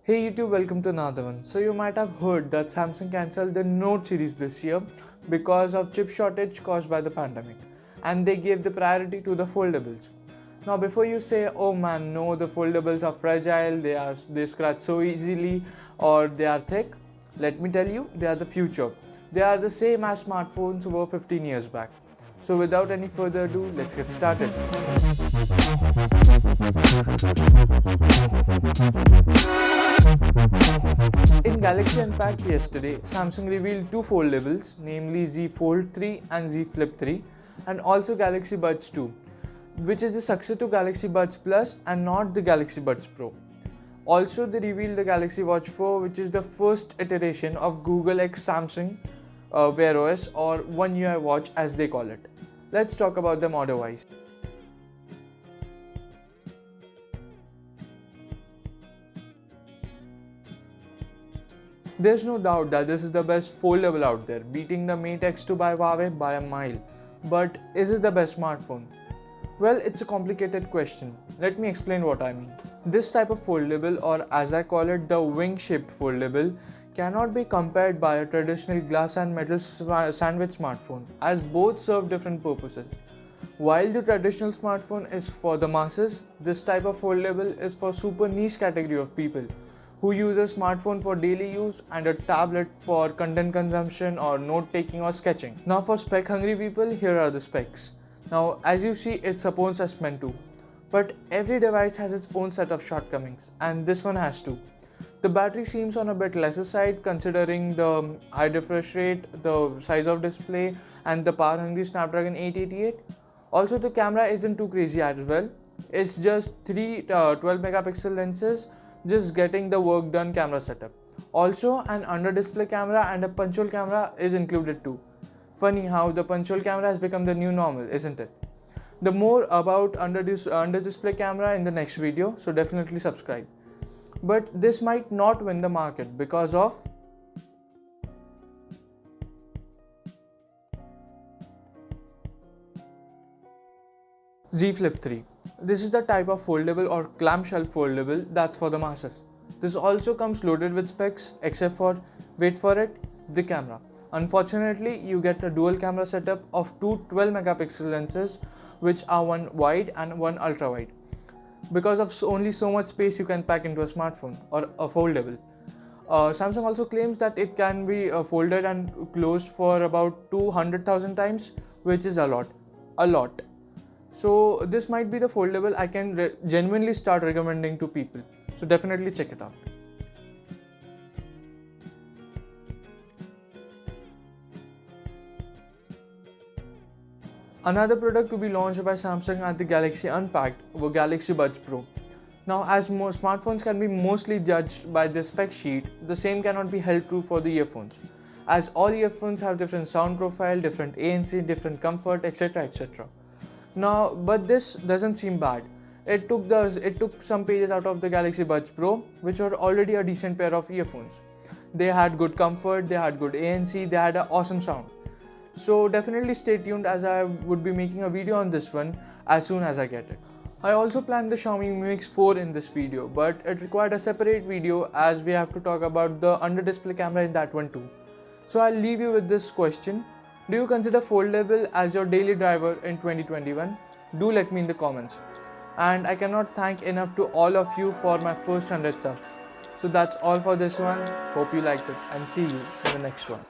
Hey YouTube, welcome to another one. So you might have heard that Samsung cancelled the Note series this year because of chip shortage caused by the pandemic, and they gave the priority to the foldables. Now before you say, oh man, no, the foldables are fragile, they scratch so easily or they are thick, let me tell you, they are the future. They are the same as smartphones were 15 years back. So without any further ado, let's get started. In Galaxy Unpacked yesterday, Samsung revealed two foldables, namely Z Fold 3 and Z Flip 3, and also Galaxy Buds 2, which is the successor to Galaxy Buds Plus and not the Galaxy Buds Pro. Also, they revealed the Galaxy Watch 4, which is the first iteration of Google x Samsung Wear OS, or One UI Watch as they call it. Let's talk about them order-wise. There's no doubt that this is the best foldable out there, beating the Mate X2 by Huawei by a mile. But is it the best smartphone? Well, it's a complicated question. Let me explain what I mean. This type of foldable, or as I call it, the wing-shaped foldable, cannot be compared by a traditional glass and metal sandwich smartphone, as both serve different purposes. While the traditional smartphone is for the masses, this type of foldable is for super niche category of people who use a smartphone for daily use and a tablet for content consumption or note taking or sketching. Now for spec hungry people, here are the specs. Now as you see, it supports S Pen 2, but every device has its own set of shortcomings, and this one has too. The battery seems on a bit lesser side considering the high refresh rate, the size of display and the power hungry Snapdragon 888. Also the camera isn't too crazy as well. It's just three 12 megapixel lenses, just getting the work done camera setup. Also an under display camera and a punch hole camera is included too. Funny how the punch hole camera has become the new normal, isn't it? The more about under display camera in the next video, so definitely subscribe. But this might not win the market because of Z Flip 3. This is the type of foldable or clamshell foldable that's for the masses. This also comes loaded with specs except for, wait for it, the camera. Unfortunately, you get a dual camera setup of two 12 megapixel lenses, which are one wide and one ultra wide, because of only so much space you can pack into a smartphone or a foldable. Samsung also claims that it can be folded and closed for about 200,000 times, which is a lot. So this might be the foldable I can genuinely start recommending to people. So definitely check it out. Another product to be launched by Samsung at the Galaxy Unpacked were Galaxy Buds Pro. Now as smartphones can be mostly judged by the spec sheet, the same cannot be held true for the earphones, as all earphones have different sound profile, different ANC, different comfort, etc. Now, but this doesn't seem bad. It took some pages out of the Galaxy Buds Pro, which were already a decent pair of earphones. They had good comfort, they had good ANC, they had an awesome sound. So definitely stay tuned, as I would be making a video on this one as soon as I get it. I also planned the Xiaomi Mi Mix 4 in this video, but it required a separate video as we have to talk about the under display camera in that one too. So I'll leave you with this question. Do you consider foldable as your daily driver in 2021? Do let me in the comments. And I cannot thank enough to all of you for my first 100 subs. So that's all for this one. Hope you liked it, and see you in the next one.